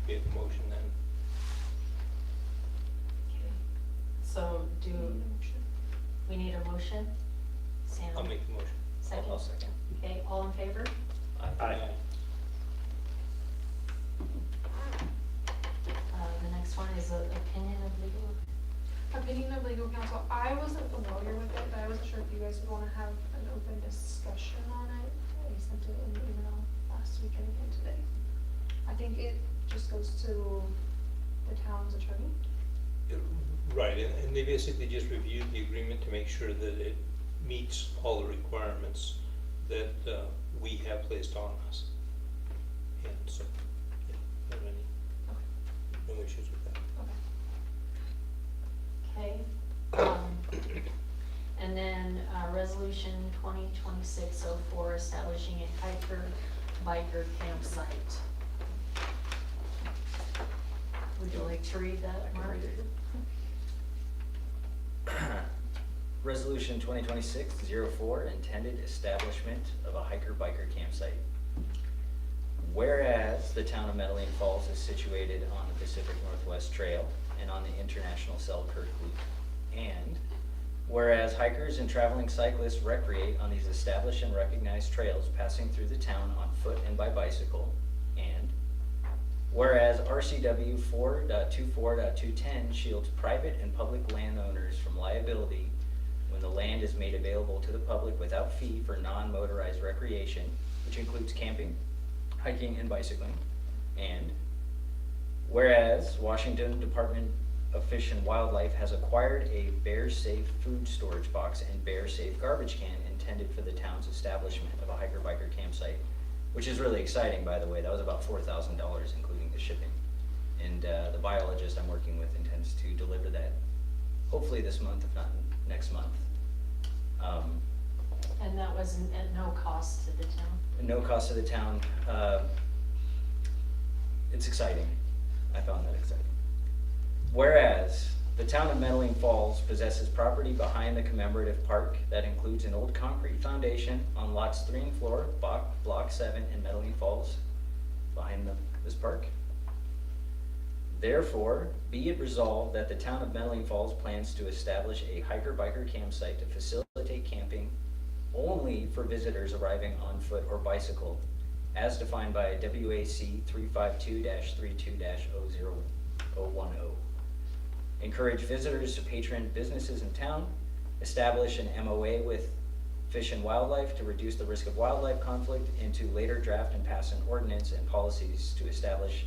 We have a motion then. Okay. So we need a motion? Sam? I'll make the motion. Second? I'll second. Okay, all in favor? Aye. The next one is a opinion of legal. Opinion of legal counsel, I wasn't familiar with it, but I wasn't sure if you guys would wanna have an open discussion on it. I sent it in the email last week and again today. I think it just goes to the town's attorney. Right, and they basically just reviewed the agreement to make sure that it meets all the requirements that we have placed on us. And so, yeah, not any, no issues with that. Okay. And then, resolution 2026-04, establishing a hiker-biker campsite. Would you like to read that, Mark? Resolution 2026-04, intended establishment of a hiker-biker campsite. whereas the town of Metaline Falls is situated on the Pacific Northwest Trail and on the International Selkirk Loop, and whereas hikers and traveling cyclists recreate on these established and recognized trails passing through the town on foot and by bicycle, and whereas RCW 4.24.210 shields private and public landowners from liability when the land is made available to the public without fee for non-motorized recreation, which includes camping, hiking, and bicycling, and whereas Washington Department of Fish and Wildlife has acquired a bear-safe food storage box and bear-safe garbage can intended for the town's establishment of a hiker-biker campsite, which is really exciting, by the way. That was about $4,000, including the shipping. And the biologist I'm working with intends to deliver that hopefully this month, if not next month. And that was at no cost to the town? No cost to the town. It's exciting. I found that exciting. Whereas the town of Metaline Falls possesses property behind the commemorative park that includes an old concrete foundation on lots 3 and 4, block 7 in Metaline Falls, behind this park. Therefore, be it resolved that the town of Metaline Falls plans to establish a hiker-biker campsite to facilitate camping only for visitors arriving on foot or bicycle, as defined by WAC 352-32-00010. Encourage visitors to patron businesses in town, establish an MOA with Fish and Wildlife to reduce the risk of wildlife conflict, and to later draft and pass an ordinance and policies to establish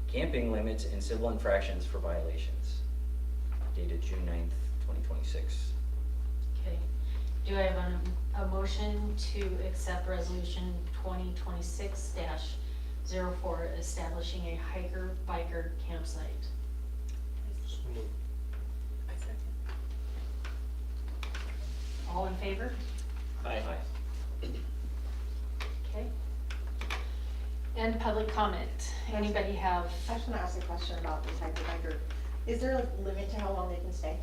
camping limits and civil infractions for violations. Dated June 9th, 2026. Okay. Do I have a motion to accept resolution 2026-04, establishing a hiker-biker campsite? All in favor? Aye. Okay. And public comment. Anybody have? I just want to ask a question about this hiker-biker. Is there a limit to how long they can stay?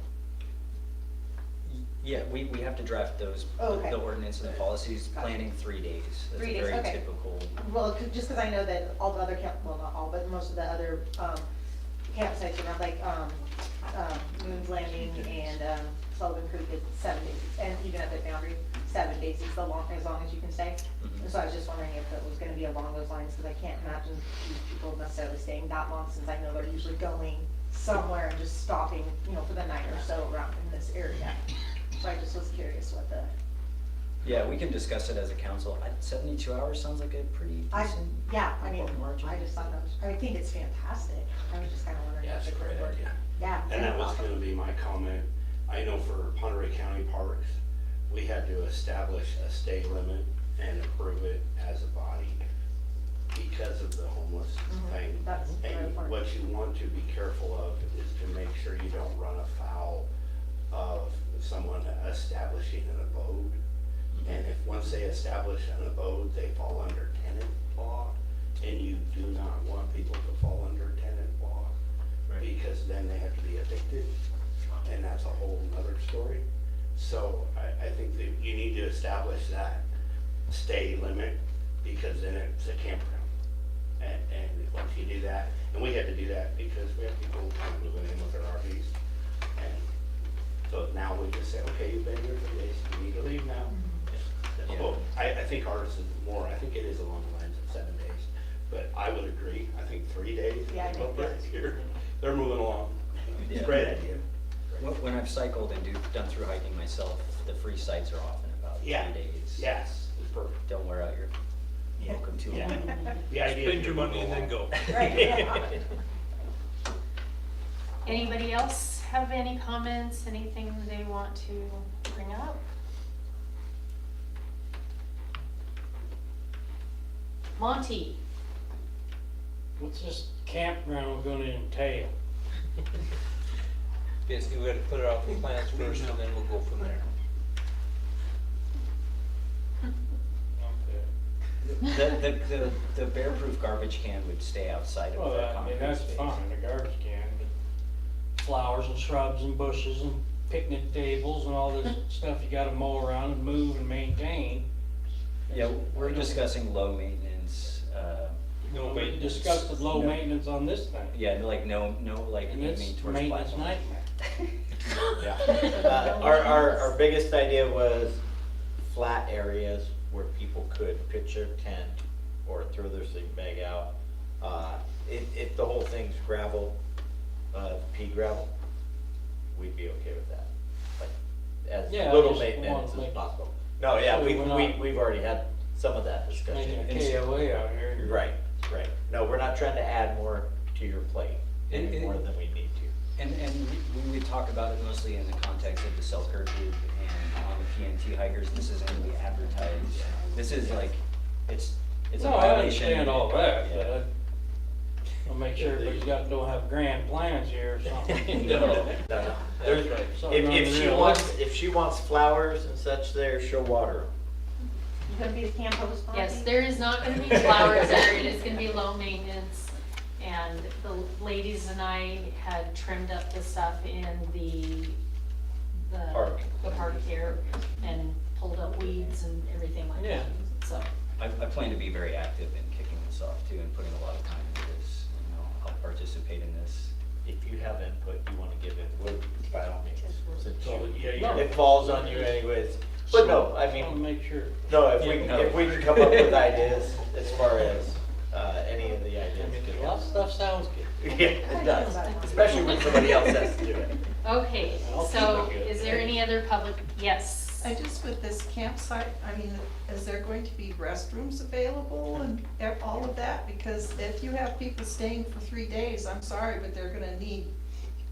Yeah, we have to draft those, Oh, okay. the ordinance and the policies, Gotcha. planning 3 days. That's 3 days, very okay. typical. Well, just because I know that all the other well, not all, but most of the other campsites around, like Moon's Landing and Sullivan Creek is 7 days, and even at the boundary, 7 days is as long as you can stay. Mhm. And so I was just wondering if it was going to be along those lines, because I can't imagine these people necessarily staying that long, since I know they're usually going somewhere and just stopping, for the night or so around in this area. So I just was curious what the. Yeah, we can discuss it as a council. 72 hours sounds like a pretty decent. I just thought that was, I think it's fantastic. I was just kind of wondering. Yeah, if it's a it great could work. idea. Yeah. And that was awesome. gonna be my comment. I know for Ponderay County parks, we had to establish a stay limit and approve it as a body because of the homeless thing. That's very And important. what you want to be careful of is to make sure you don't run afoul of someone establishing an abode. And if once they establish an abode, they fall under tenant law, and you do not want people to fall under tenant law, because then they have to be evicted, and that's a whole other story. So I think that you need to establish that stay limit, because then it's a campground. And once you do that, and we had to do that because we have people kind of moving in with their RVs, and so now we just say, okay, you've been here for days, you need to leave now. Yeah. Well, I think ours is more, I think it is along the lines of 7 days, but I would agree, I think 3 days. Yeah, I think right here, they're moving along. It's a great idea. When I've cycled and done through hiking myself, the free sites are off in about 3 Yeah. days. Yes, it's perfect. Don't wear out your welcome to Yeah. long. The idea Spend is your to money move and then along. go. Right, yeah. Anybody else have any comments, anything they want to bring up? Monty? What's this campground gonna entail? Basically, we gotta put it out for plans first, and then we'll go from there. Okay. The bear-proof garbage can would stay outside of Well, the I mean, concrete that's space. fine, a garbage can, but flowers and shrubs and bushes and picnic tables and all this stuff you gotta mow around and move and maintain. Yeah, we're discussing low maintenance, No, we discussed the low maintenance on this thing. Yeah, like no, like And it's aiming towards maintenance platform. nightmare. Yeah. Our biggest idea was flat areas where people could pitch their tent or throw their sleeping bag out. If the whole thing's gravel, pea gravel, we'd be okay with that. Like, as Yeah, I little just maintenance wanna as make- possible. No, yeah, so we're not- we've already had some of that discussion. Making a KOA out here. Right, right. No, we're not trying to add more to your plate, any And- more than we need to. And we talk about it mostly in the context of the Selkirk group and on the PNT hikers, this isn't gonna be advertised. This is like, it's a No, I violation. understand all that, Yeah. but I'll make sure everybody's don't have grand plans here or something. No. There's, Something if she wants flowers and such there, she'll water them. You gonna be the camp host, Monty? Yes, there is not gonna be flowers there, it is gonna be low maintenance. And the ladies and I had trimmed up the stuff in the Park. The park here and pulled up weeds and everything like Yeah. that, so. I plan to be very active in kicking this off too and putting a lot of time into this. You know, I'll participate in this. If you have input you wanna give input, by all means. Since So, you- yeah, It falls on you anyways. But no, I I wanna mean, make sure. no, Yeah, no. if we can come up with ideas as far as, any of the I ideas. mean, could a lot of help. stuff sounds good. Yeah, it does, especially when somebody else has to do it. Okay, I'll keep so it good. is there any other public, yes? I just, with this campsite, I mean, is there going to be restrooms available and all of that? Because if you have people staying for 3 days, I'm sorry, but they're gonna need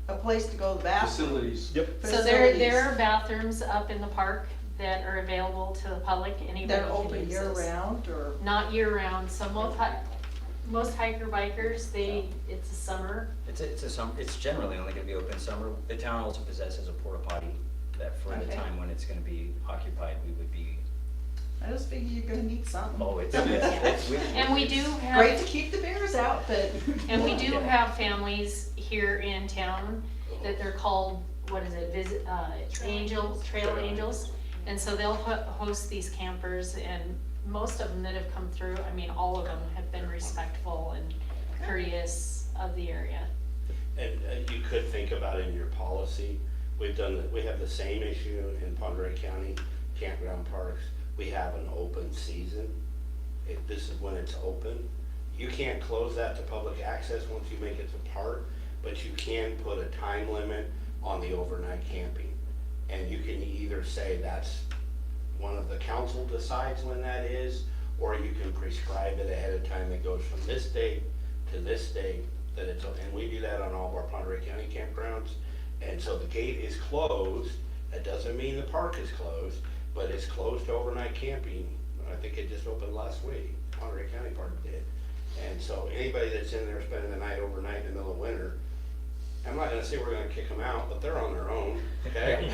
a place to go to the bathroom. Facilities. Yep. So there are bathrooms up in the park that are available to the public, anybody They're can open use year those. round, or? Not year round, so most hiker bikers, it's a summer. It's generally only gonna be open summer. The town also possesses a porta potty that for the Okay. time when it's gonna be occupied, we would be, I just figure you're gonna need something. And we do have. Great to keep the bears out, but. And we do have families here in town that they're called, what is it, Trail Angels. And so they'll host these campers, and most of them that have come through, I mean, all of them have been respectful and courteous of the area. And you could think about in your policy, we have the same issue in Ponderay County campground parks. We have an open season. This is when it's open. You can't close that to public access once you make it to park, but you can put a time limit on the overnight camping. And you can either say that's one of the council decides when that is, or you can prescribe it ahead of time. It goes from this date to this date, that it's, and we do that on all of our Ponderay County campgrounds. And so the gate is closed. That doesn't mean the park is closed, but it's closed to overnight camping. I think it just opened last week, Ponderay County Park did. And so anybody that's in there spending the night overnight in the middle of winter, I'm not gonna say we're gonna kick them out, but they're on their own, okay?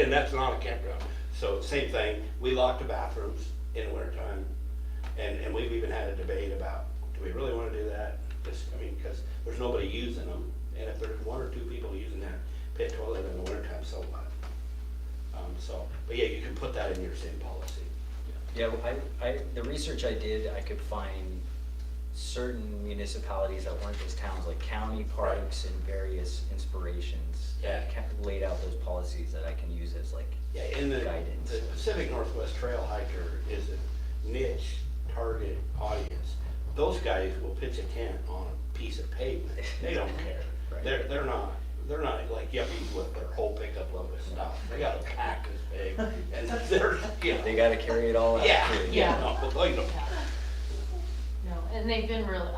And that's not a campground. So same thing, we lock the bathrooms in the wintertime. And we've even had a debate about, do we really wanna do that? Just, I mean, cause there's nobody using them. And if there's 1 or 2 people using that pit toilet in the wintertime, so what? But yeah, you can put that in your same policy. yeah, the research I did, I could find certain municipalities that weren't just towns, like county parks and various inspirations that laid out those policies that I can use as like Yeah, and the guidance. Pacific Northwest Trail hiker is a niche target audience. Those guys will pitch a tent on a piece of pavement. They don't care. Right. They're not like yuppies with their whole pickup load of stuff. They got a pack this big, and they're, you know. They gotta carry it all out. Yeah, too. yeah, no, but like, no. No, and they've been really,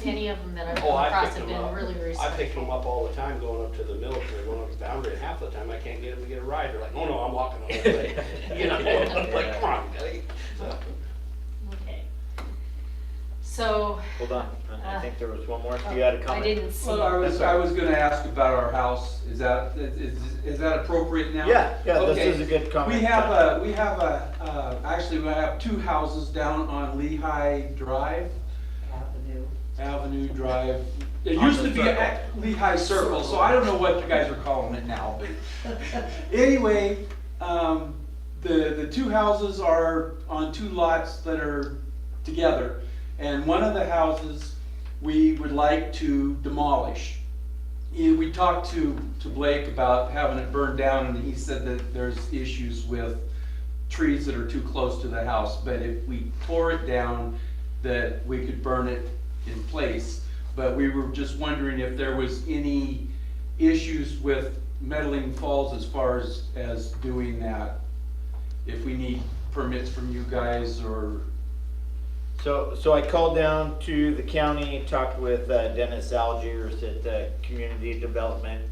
any of them that I've Oh, come I across picked have them been up. really I respectful. pick them up all the time going up to the military, going up the boundary, and half the time I can't get them to get a ride. They're like, oh no, I'm walking the whole way. You know, I'm like, come on, buddy. So, Okay. So, Hold on, I think there was one more. You had a I comment? didn't see. Well, I was gonna ask about our house, is that appropriate now? Yeah, this Okay. is a good comment. We have actually we have 2 houses down on Lehigh Drive. Avenue Drive. It On used the to be circle. at Lehigh Circle, so I don't know what you guys are calling it now, but anyway, the 2 houses are on 2 lots that are together. And one of the houses we would like to demolish. We talked to Blake about having it burned down, and he said that there's issues with trees that are too close to the house, but if we tore it down, that we could burn it in place. But we were just wondering if there was any issues with Metaline Falls as far as doing that. If we need permits from you guys or... So I called down to the county, talked with Dennis Algiers at Community Development.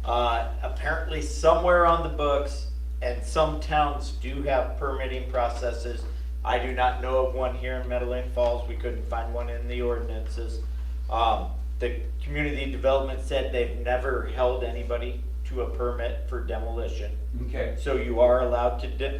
Apparently somewhere on the books, and some towns do have permitting processes. I do not know of one here in Metaline Falls. We couldn't find one in the ordinances. The Community Development said they've never held anybody to a permit for demolition. Okay. So you are allowed to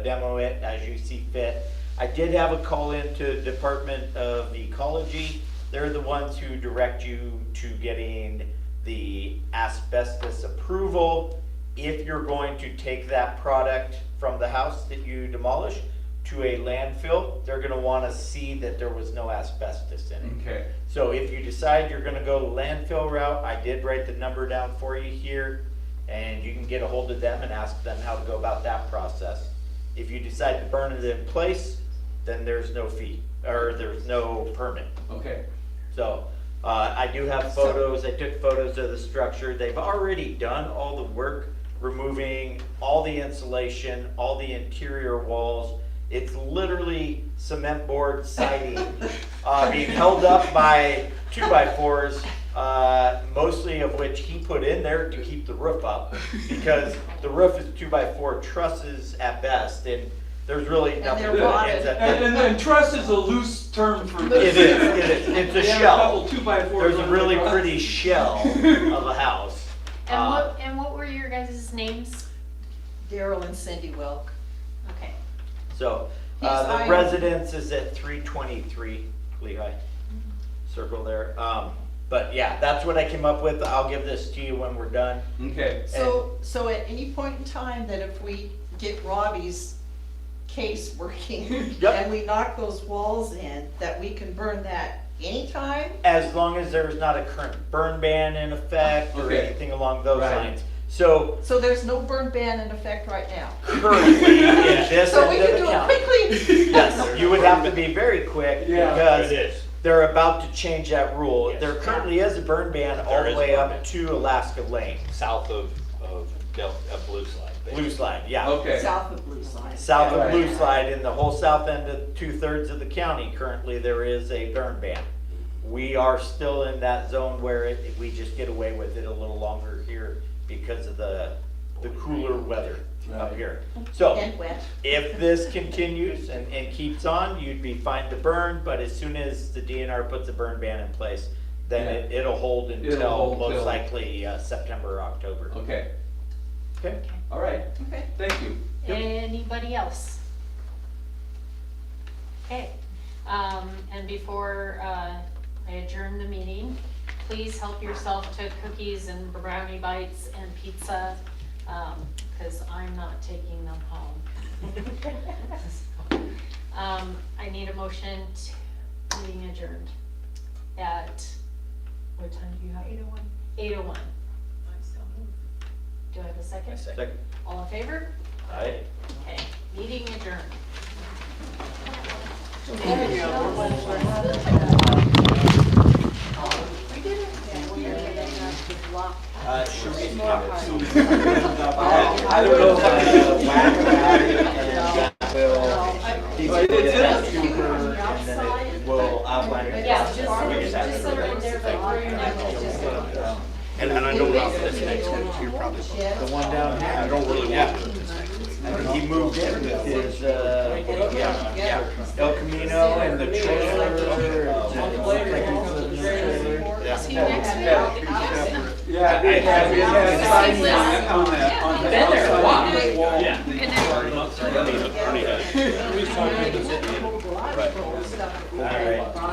demo it as you see fit. I did have a call into Department of Ecology. They're the ones who direct you to getting the asbestos approval. If you're going to take that product from the house that you demolish to a landfill, they're gonna wanna see that there was no asbestos in it. Okay. So if you decide you're gonna go the landfill route, I did write the number down for you here, and you can get a hold of them and ask them how to go about that process. If you decide to burn it in place, then there's no fee, or there's no permit. Okay. So, I do have photos, I took photos of the structure, they've already done all the work, removing all the insulation, all the interior walls. It's literally cement board siding, being held up by 2x4s, mostly of which he put in there to keep the roof up, because the roof is 2x4 trusses at best, and there's really nothing they're that rotted. ends up. And truss is a loose term for It this. is, it's a They have shell. couple 2x4s There's a on really the truss. pretty shell of a house. And what were your guys' names? Daryl and Cindy Welk. Okay. So, He's the eyeing- residence is at 323 Lehigh Circle there. But yeah, that's what I came up with. I'll give this to you when we're done. Okay. So at any point in time that if we get Robbie's case working Yep. and we knock those walls in, that we can burn that anytime? As long as there's not a current burn ban in effect or Okay. anything along those Right. lines. So So there's no burn ban in effect right now? currently, in this So we end of can the do it county, quickly? yes, you would have to be very quick Yeah. because It is. they're about to change that rule. Yes. There currently is a burn ban all There the is way a burn up ban. to Alaska Lane. South of Blue Slide. basically. Blue Slide, yeah. Okay. South of Blue Slide. South of Right. Blue Slide, in the whole south end of 2/3 of the county, currently there is a burn ban. We are still in that zone where we just get away with it a little longer here because of the cooler weather up Right. here. So, And wet. if this continues and keeps on, you'd be fine to burn, but as soon as the DNR puts a burn ban in place, then Yeah. it'll hold It'll until hold most till- likely September or October. Okay. Okay? All right. Okay. Thank you. Yep. Anybody else? Okay, and before, I adjourn the meeting, please help yourself to cookies and brownie bites and pizza, cause I'm not taking them home. I need a motion to, meeting adjourned at, what time do you have? 8:01. 8:01. Do I have a second? Second. All in favor? Aye. Okay, meeting adjourned. Should we More talk to? I don't know. Whack about it and we'll, he's gonna get that to her and then we'll outline it. Yeah, just have so to- in there, but we're And I don't know if this next one, you're probably. The one down here. I don't really want to do it this next one. I think he moved in with his, El Camino and the trailer. Yeah, it has siding on the outside of the wall. Alright, so.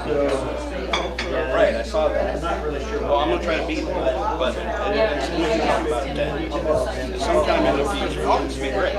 Right, I saw that. I'm not really sure. Well, I'm gonna try to beat it, but it's we can talk about that sometime in the future. Oh, it's been great.